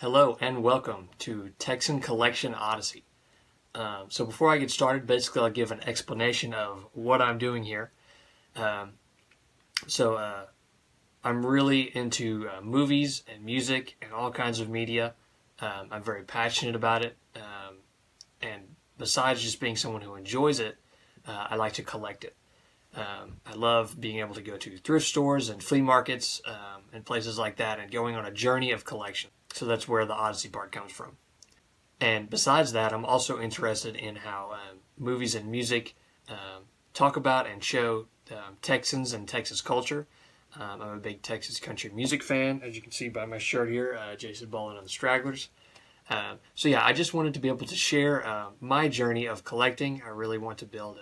Hello and welcome to Texan Collection Odyssey. So before I get started, basically I'll give an explanation of what I'm doing here. So I'm really into movies and music and all kinds of media. I'm very passionate about it. And besides just being someone who enjoys it, I like to collect it. I love being able to go to thrift stores and flea markets and places like that and going on a journey of collection. So that's where the Odyssey part comes from. And besides that, I'm also interested in how movies and music talk about and show Texans and Texas culture. I'm a big Texas country music fan, as you can see by my shirt here, Jason Boland and the Stragglers. So yeah, I just wanted to be able to share my journey of collecting. I really want to build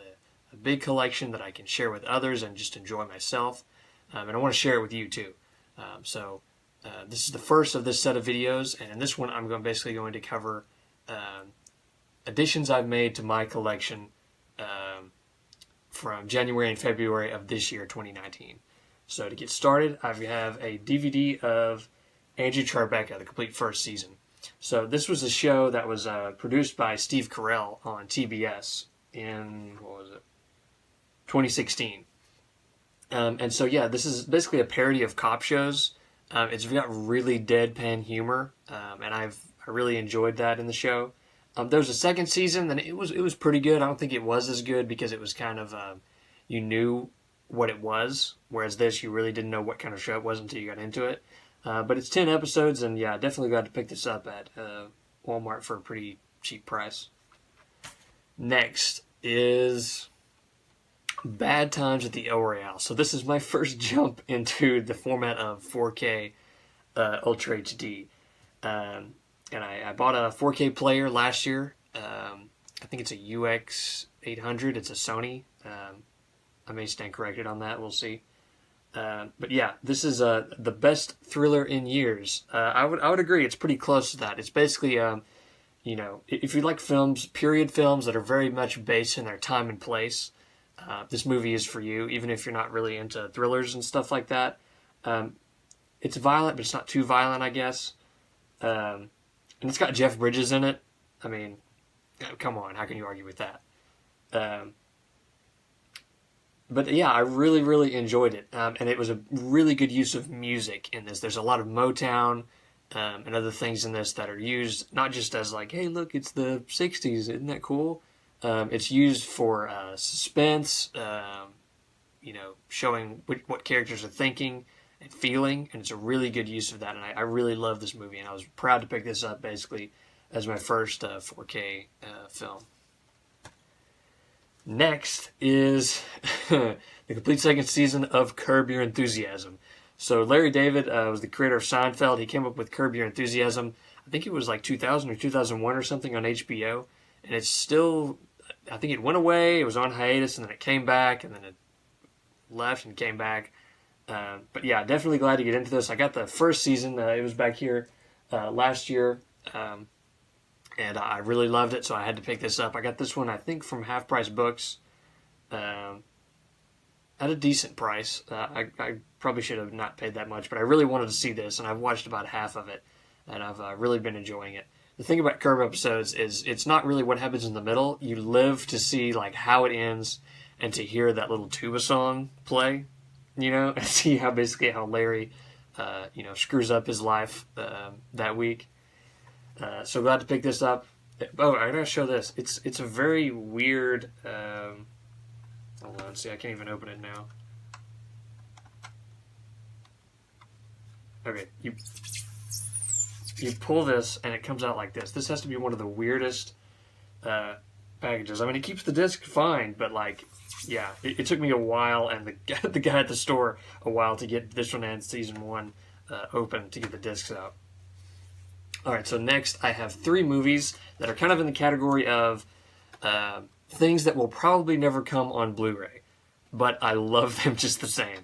a big collection that I can share with others and just enjoy myself. And I want to share it with you too. This is the first of this set of videos, and in this one I'm basically going to cover additions I've made to my collection from January and February of this year, 2019. So to get started, I have a DVD of Angie Tribeca, the complete first season. So this was a show that was produced by Steve Carell on TBS in, 2016. And so yeah, this is basically a parody of cop shows. It's got really deadpan humor, and I really enjoyed that in the show. There was a second season, and it was pretty good. I don't think it was as good because it was kind of you knew what it was, whereas this you really didn't know what kind of show it was until you got into it. But it's 10 episodes, and yeah, definitely glad to pick this up at Walmart for a pretty cheap price. Next is Bad Times at the El Royale. So this is my first jump into the format of 4K Ultra HD. And I bought a 4K player last year. I think it's a UX 800. It's a Sony. I may stand corrected on that. We'll see. But yeah, this is the best thriller in years. I would agree. It's pretty close to that. It's basically, if you like films, period films that are very much based in their time and place, this movie is for you, even if you're not really into thrillers and stuff like that. It's violent, but it's not too violent, I guess. And it's got Jeff Bridges in it. I mean, come on, how can you argue with that? But yeah, I really, really enjoyed it. And it was a really good use of music in this. There's a lot of Motown and other things in this that are used not just as like, hey, look, it's the 60s, isn't that cool? It's used for suspense, showing what characters are thinking and feeling, and it's a really good use of that, and I really love this movie, and I was proud to pick this up, basically, as my first 4K film. Next is the complete second season of Curb Your Enthusiasm. So Larry David was the creator of Seinfeld. He came up with Curb Your Enthusiasm. I think it was like 2000 or 2001 or something on HBO, and it's still, I think it went away, it was on hiatus, and then it came back, and then it left and came back. But yeah, definitely glad to get into this. I got the first season, it was back here last year, and I really loved it, so I had to pick this up. I got this one, I think, from Half Price Books at a decent price. I probably should have not paid that much, but I really wanted to see this, and I've watched about half of it, and I've really been enjoying it. The thing about Curb episodes is it's not really what happens in the middle. You live to see like how it ends and to hear that little tuba song play, and see how Larry, screws up his life that week. So glad to pick this up. Oh, I gotta show this. It's a very weird. Hold on, see, I can't even open it now. Okay, you pull this, and it comes out like this. This has to be one of the weirdest packages. I mean, it keeps the disc fine, but, yeah, it took me a while, and the guy at the store a while to get this one and Season 1 open to get the discs out. All right, so next I have 3 movies that are kind of in the category of things that will probably never come on Blu Ray, but I love them just the same.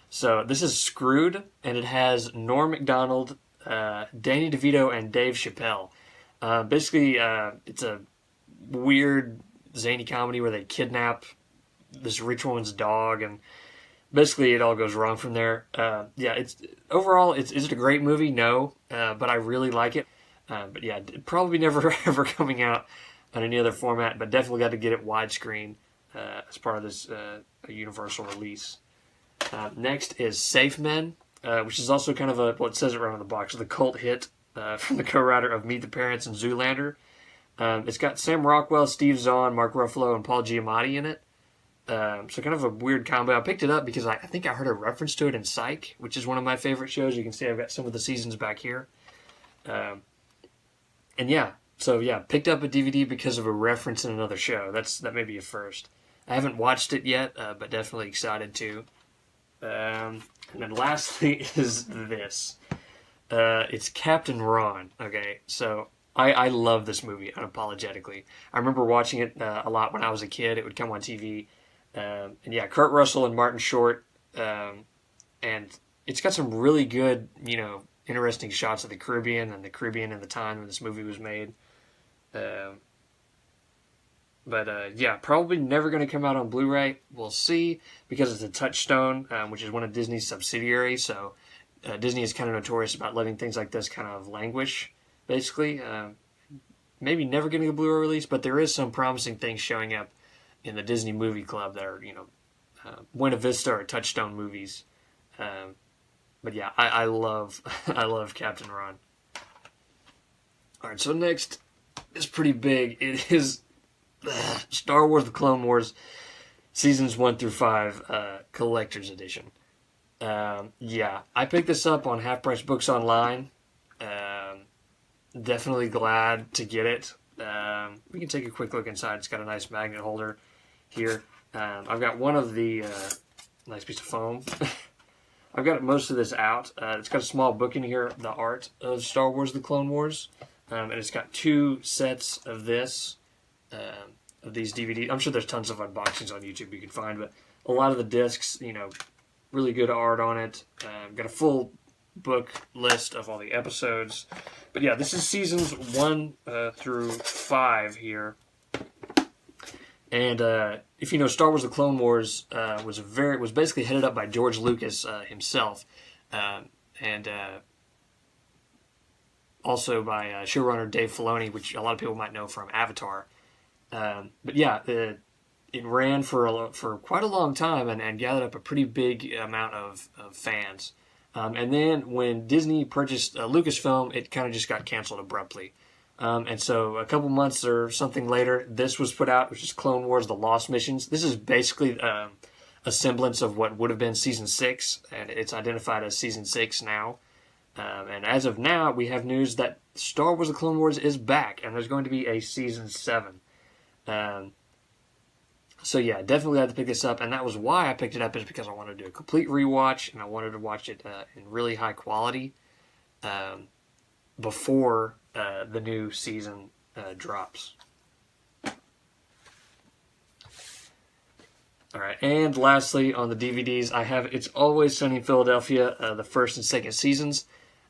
So this is Screwed, and it has Norm Macdonald, Danny DeVito, and Dave Chappelle. Basically, it's a weird, zany comedy where they kidnap this rich woman's dog, and basically it all goes wrong from there. Yeah, overall, is it a great movie? No, but I really like it. But yeah, probably never ever coming out on any other format, but definitely got to get it widescreen as part of this universal release. Next is Safe Men, which is also kind of well, it says it right on the box, the cult hit from the co-writer of Meet the Parents and Zoolander. It's got Sam Rockwell, Steve Zahn, Mark Ruffalo, and Paul Giamatti in it. So kind of a weird combo. I picked it up because I think I heard a reference to it in Psych, which is one of my favorite shows. You can see I've got some of the seasons back here. And yeah, so yeah, picked up a DVD because of a reference in another show. That may be a first. I haven't watched it yet, but definitely excited to. And then lastly is this. It's Captain Ron. Okay, so I love this movie unapologetically. I remember watching it a lot when I was a kid. It would come on TV. And yeah, Kurt Russell and Martin Short. And it's got some really good, interesting shots of the Caribbean and the Caribbean in the time when this movie was made. But yeah, probably never going to come out on Blu Ray. We'll see, because it's a Touchstone, which is one of Disney's subsidiaries. So Disney is kind of notorious about letting things like this kind of languish, basically. Maybe never getting a Blu Ray release, but there is some promising things showing up in the Disney Movie Club that are, Buena Vista or Touchstone movies. But yeah, I love I love Captain Ron. All right, so next is pretty big. It is Star Wars: The Clone Wars, seasons 1 through 5, collector's edition. Yeah, I picked this up on Half Price Books Online. Definitely glad to get it. We can take a quick look inside. It's got a nice magnet holder here. I've got one of the nice piece of foam. I've got most of this out. It's got a small book in here, The Art of Star Wars: The Clone Wars. And it's got 2 sets of this, of these DVDs. I'm sure there's tons of unboxings on YouTube you can find, but a lot of the discs, really good art on it. Got a full book list of all the episodes. But yeah, this is seasons 1 through 5 here. And if you know, Star Wars: The Clone Wars was basically headed up by George Lucas himself, and also by showrunner Dave Filoni, which a lot of people might know from Avatar. But yeah, it ran for quite a long time and gathered up a pretty big amount of fans. And then when Disney purchased Lucasfilm, it kind of just got canceled abruptly. And so a couple months or something later, this was put out, which is Clone Wars: The Lost Missions. This is basically a semblance of what would have been Season 6, and it's identified as Season 6 now. And as of now, we have news that Star Wars: The Clone Wars is back, and there's going to be a Season 7. So yeah, definitely had to pick this up, and that was why I picked it up, is because I wanted to do a complete rewatch, and I wanted to watch it in really high quality before the new season drops. All right, and lastly, on the DVDs, I have It's Always Sunny in Philadelphia, the first and second seasons.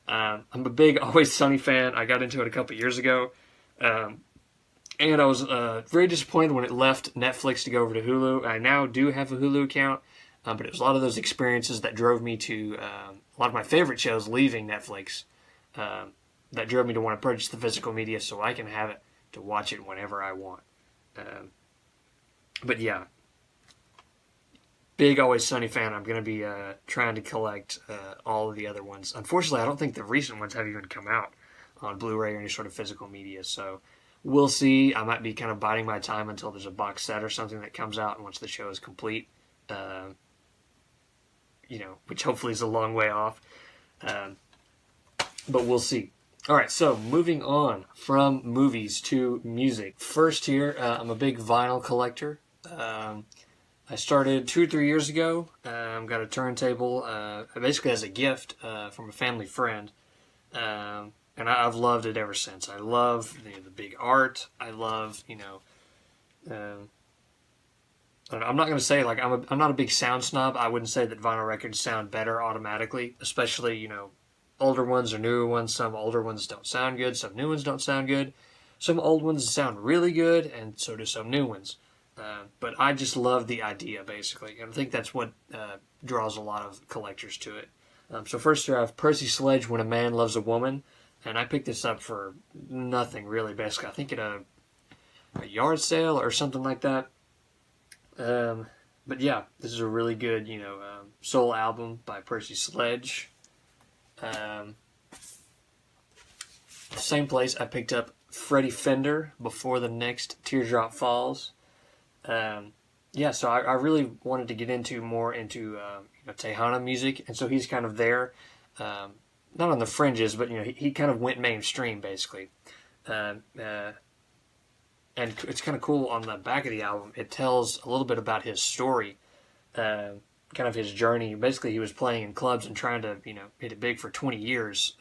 I'm a big Always Sunny fan. I got into it a couple years ago. And I was very disappointed when it left Netflix to go over to Hulu. I now do have a Hulu account, but it was a lot of those experiences that drove me to a lot of my favorite shows leaving Netflix that drove me to want to purchase the physical media so I can have it to watch it whenever I want. But yeah, big Always Sunny fan. I'm going to be trying to collect all of the other ones. Unfortunately, I don't think the recent ones have even come out on Blu Ray or any sort of physical media, so we'll see. I might be kind of biding my time until there's a box set or something that comes out once the show is complete, which hopefully is a long way off. But we'll see. All right, so moving on from movies to music. First here, I'm a big vinyl collector. I started 2 or 3 years ago. Got a turntable, basically as a gift from a family friend. And I've loved it ever since. I love the big art. I love, I'm not going to say, I'm not a big sound snob. I wouldn't say that vinyl records sound better automatically, especially, older ones or newer ones. Some older ones don't sound good. Some new ones don't sound good. Some old ones sound really good, and so do some new ones. But I just love the idea, basically. And I think that's what draws a lot of collectors to it. So first here I have Percy Sledge, When a Man Loves a Woman. and I picked this up for nothing really. Basically, I think at a yard sale or something like that. But yeah, this is a really good, soul album by Percy Sledge. The same place I picked up Freddie Fender, Before the Next Teardrop Falls. So I really wanted to get more into Tejano music, and so he's kind of there, not on the fringes, but he kind of went mainstream basically. And it's kind of cool on the back of the album. It tells a little bit about his story, kind of his journey. Basically, he was playing in clubs and trying to hit it big for 20 years,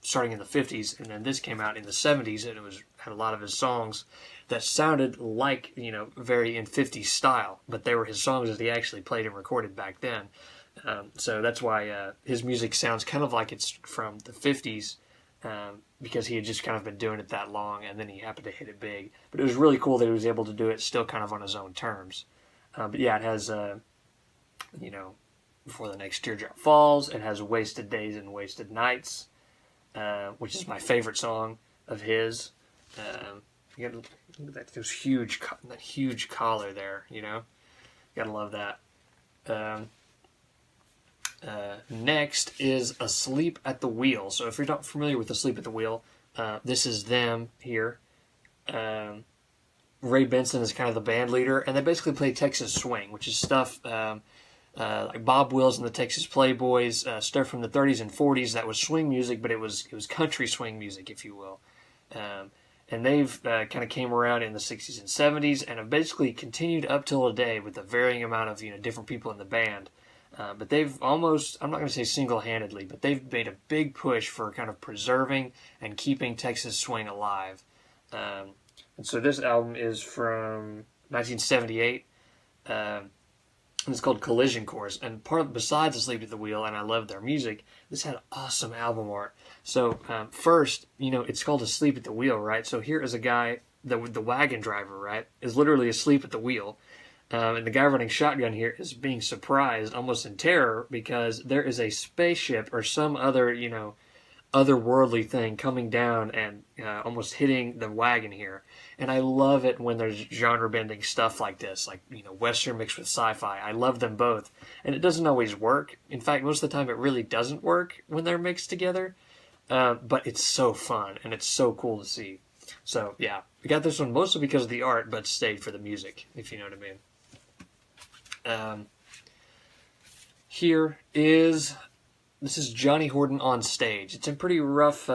starting in the 50s, and then this came out in the 70s, and had a lot of his songs that sounded like very in 50s style, but they were his songs that he actually played and recorded back then. So that's why his music sounds kind of like it's from the 50s, because he had just kind of been doing it that long, and then he happened to hit it big. But it was really cool that he was able to do it still kind of on his own terms. But yeah, it has, Before the Next Teardrop Falls. It has Wasted Days and Wasted Nights, which is my favorite song of his. Look at that, that huge collar there, Gotta love that. Next is Asleep at the Wheel. So if you're not familiar with Asleep at the Wheel, this is them here. Ray Benson is kind of the band leader, and they basically play Texas swing, which is stuff like Bob Wills and the Texas Playboys, stuff from the 30s and 40s that was swing music, but it was country swing music, if you will. And they've kind of came around in the 60s and 70s and have basically continued up till today with a varying amount of different people in the band. But they've almost, I'm not going to say single-handedly, but they've made a big push for kind of preserving and keeping Texas swing alive. And so this album is from 1978, and it's called Collision Course. And besides Asleep at the Wheel, and I love their music, this had awesome album art. So first, it's called Asleep at the Wheel, right? So here is a guy, the wagon driver, right, is literally asleep at the wheel. And the guy running shotgun here is being surprised, almost in terror, because there is a spaceship or some other, otherworldly thing coming down and almost hitting the wagon here. And I love it when there's genre-bending stuff like this, like, Western mixed with sci-fi. I love them both. And it doesn't always work. In fact, most of the time it really doesn't work when they're mixed together. But it's so fun, and it's so cool to see. So, yeah, we got this one mostly because of the art, but stayed for the music, if you know what I mean. This is Johnny Horton on stage. It's in pretty rough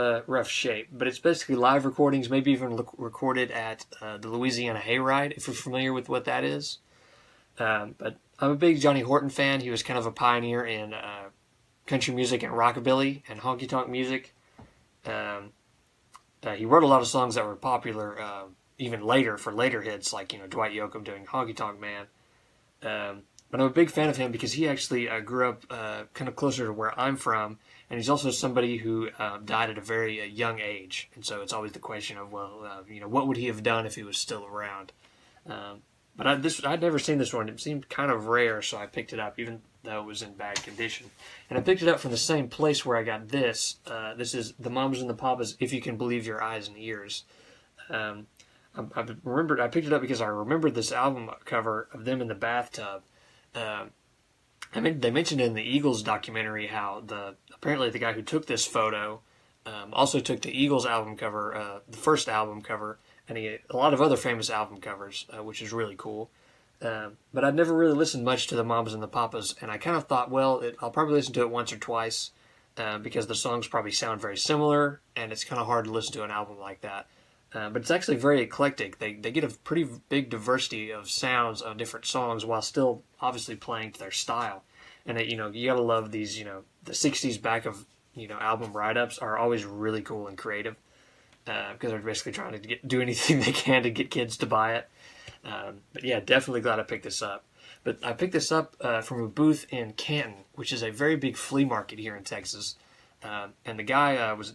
shape, but it's basically live recordings, maybe even recorded at the Louisiana Hayride, if you're familiar with what that is. But I'm a big Johnny Horton fan. He was kind of a pioneer in country music and rockabilly and honky-tonk music. He wrote a lot of songs that were popular even later for later hits, like Dwight Yoakam doing Honky Tonk Man. But I'm a big fan of him because he actually grew up kind of closer to where I'm from, and he's also somebody who died at a very young age. And so it's always the question of, what would he have done if he was still around? But I'd never seen this one. It seemed kind of rare, so I picked it up, even though it was in bad condition. And I picked it up from the same place where I got this. This is The Mamas and the Papas, If You Can Believe Your Eyes and Ears. I picked it up because I remembered this album cover of them in the bathtub. They mentioned in the Eagles documentary how apparently the guy who took this photo also took the Eagles album cover, the first album cover, and a lot of other famous album covers, which is really cool. But I'd never really listened much to the Mamas and the Papas, and I kind of thought, I'll probably listen to it once or twice because the songs probably sound very similar, and it's kind of hard to listen to an album like that. But it's actually very eclectic. They get a pretty big diversity of sounds on different songs while still obviously playing to their style. And you gotta love these. The '60s back of album write-ups are always really cool and creative because they're basically trying to do anything they can to get kids to buy it. But yeah, definitely glad I picked this up. But I picked this up from a booth in Canton, which is a very big flea market here in Texas. And the guy was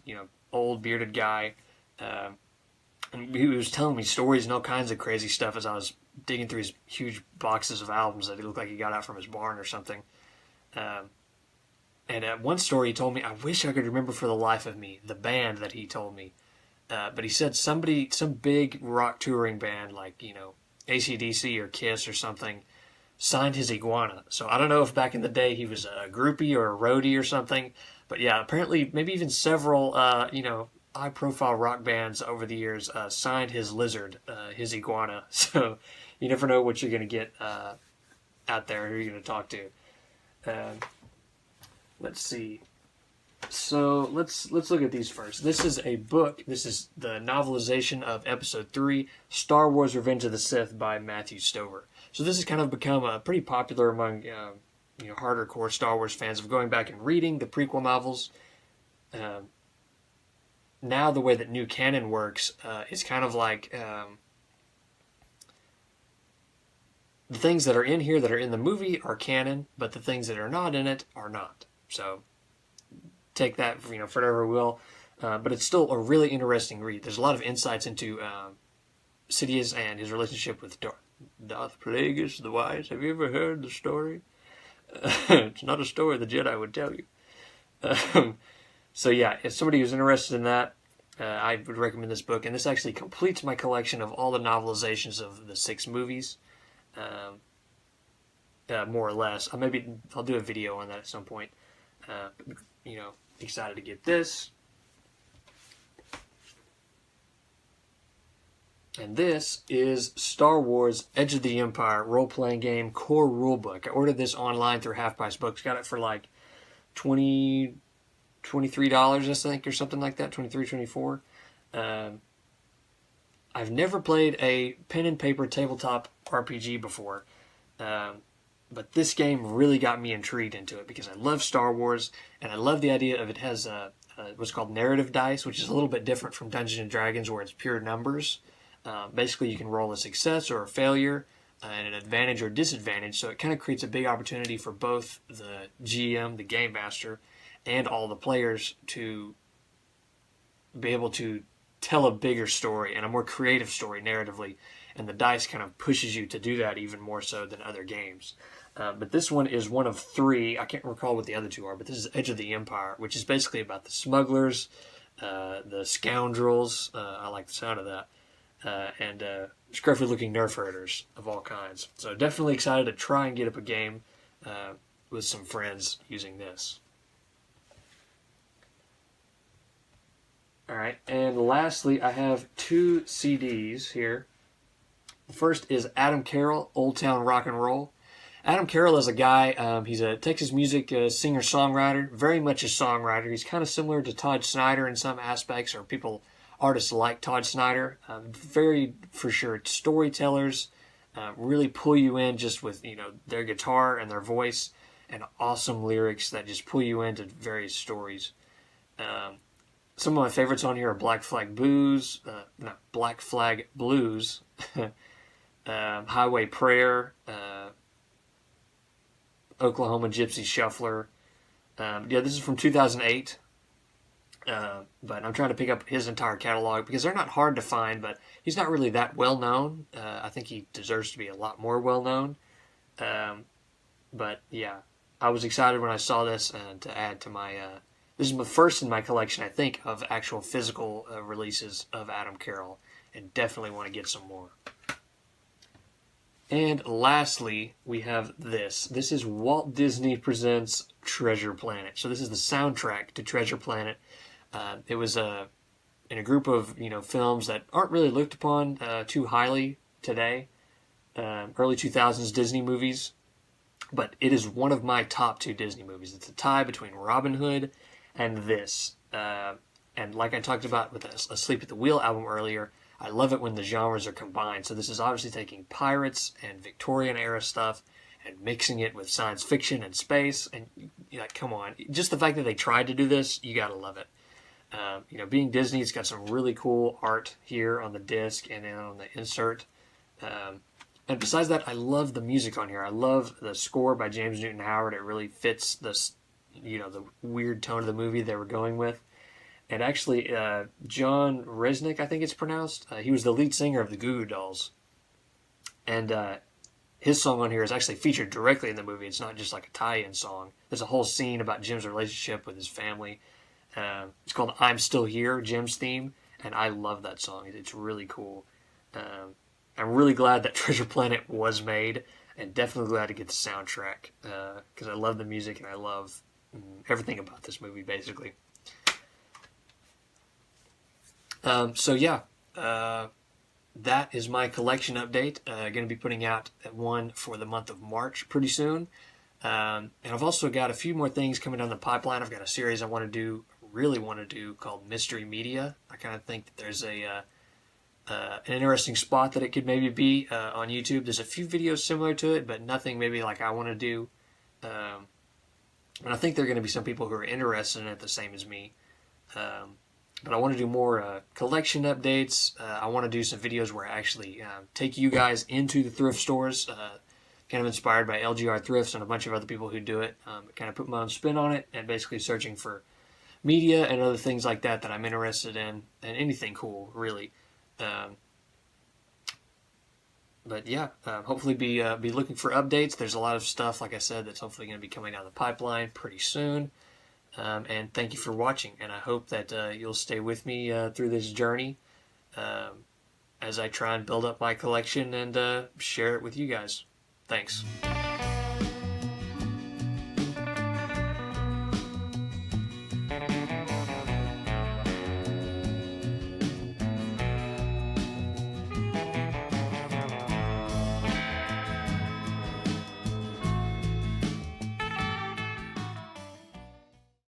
old bearded guy. And he was telling me stories and all kinds of crazy stuff as I was digging through his huge boxes of albums that he looked like he got out from his barn or something. And at one story he told me, I wish I could remember for the life of me the band that he told me. But he said some big rock touring band like, AC/DC or Kiss or something, signed his iguana. So I don't know if back in the day he was a groupie or a roadie or something. But yeah, apparently maybe even several, high-profile rock bands over the years signed his lizard, his iguana. So you never know what you're going to get out there, who you're going to talk to. Let's see. So let's look at these first. This is a book. This is the novelization of Episode 3, Star Wars: Revenge of the Sith by Matthew Stover. So this has kind of become pretty popular among harder core Star Wars fans of going back and reading the prequel novels. Now the way that new canon works is kind of like the things that are in here that are in the movie are canon, but the things that are not in it are not. So take that for whatever it will. But it's still a really interesting read. There's a lot of insights into Sidious and his relationship with Darth Plagueis the Wise. Have you ever heard the story? It's not a story the Jedi would tell you. So yeah, if somebody who's interested in that, I would recommend this book. And this actually completes my collection of all the novelizations of the 6 movies, more or less. I'll do a video on that at some point. Excited to get this. And this is Star Wars Edge of the Empire role-playing game core rulebook. I ordered this online through Half Price Books. Got it for like $23, I think, or something like that. 23, 24. I've never played a pen and paper tabletop RPG before. But this game really got me intrigued into it because I love Star Wars, and I love the idea of it has what's called narrative dice, which is a little bit different from Dungeons and Dragons where it's pure numbers. Basically, you can roll a success or a failure and an advantage or disadvantage, so it kind of creates a big opportunity for both the GM, the Game Master, and all the players to be able to tell a bigger story and a more creative story narratively, and the dice kind of pushes you to do that even more so than other games. But this one is one of 3. I can't recall what the other 2 are, but this is Edge of the Empire, which is basically about the smugglers, the scoundrels. I like the sound of that. And scruffy-looking nerf herders of all kinds. So definitely excited to try and get up a game with some friends using this. All right, and lastly, I have 2 CDs here. The first is Adam Carroll, Old Town Rock and Roll. Adam Carroll is a guy, he's a Texas music singer-songwriter, very much a songwriter. He's kind of similar to Todd Snyder in some aspects, or artists like Todd Snyder. Very, for sure, storytellers, really pull you in just with, their guitar and their voice, and awesome lyrics that just pull you into various stories. Some of my favorites on here are Black Flag Blues, Highway Prayer, Oklahoma Gypsy Shuffler. This is from 2008. But I'm trying to pick up his entire catalog because they're not hard to find, but he's not really that well known. I think he deserves to be a lot more well known. But yeah, I was excited when I saw this and to add to my. This is the first in my collection, I think, of actual physical releases of Adam Carroll, and definitely want to get some more. And lastly, we have this. This is Walt Disney Presents Treasure Planet. So this is the soundtrack to Treasure Planet. It was in a group of films that aren't really looked upon too highly today. Early 2000s Disney movies. But it is one of my top 2 Disney movies. It's a tie between Robin Hood and this. And like I talked about with a Sleep at the Wheel album earlier, I love it when the genres are combined. So this is obviously taking pirates and Victorian era stuff and mixing it with science fiction and space. And come on, just the fact that they tried to do this, you gotta love it. Being Disney, it's got some really cool art here on the disc and then on the insert. And besides that, I love the music on here. I love the score by James Newton Howard. It really fits the weird tone of the movie they were going with. And actually, John Resnick, I think it's pronounced, he was the lead singer of the Goo Goo Dolls. And his song on here is actually featured directly in the movie. It's not just like a tie-in song. There's a whole scene about Jim's relationship with his family. It's called "I'm Still Here," Jim's theme, and I love that song. It's really cool. I'm really glad that Treasure Planet was made, and definitely glad to get the soundtrack because I love the music and I love everything about this movie, basically. So yeah, that is my collection update. Going to be putting out one for the month of March pretty soon. And I've also got a few more things coming down the pipeline. I've got a series I really want to do called Mystery Media. I kind of think that there's an interesting spot that it could maybe be on YouTube. There's a few videos similar to it, but nothing maybe like I want to do. And I think there are going to be some people who are interested in it the same as me. But I want to do more collection updates. I want to do some videos where I actually take you guys into the thrift stores, kind of inspired by LGR Thrifts and a bunch of other people who do it. Kind of put my own spin on it and basically searching for media and other things like that I'm interested in, and anything cool, really. But yeah, hopefully be looking for updates. There's a lot of stuff, like I said, that's hopefully going to be coming down the pipeline pretty soon. And thank you for watching, and I hope that you'll stay with me through this journey as I try and build up my collection and share it with you guys. Thanks.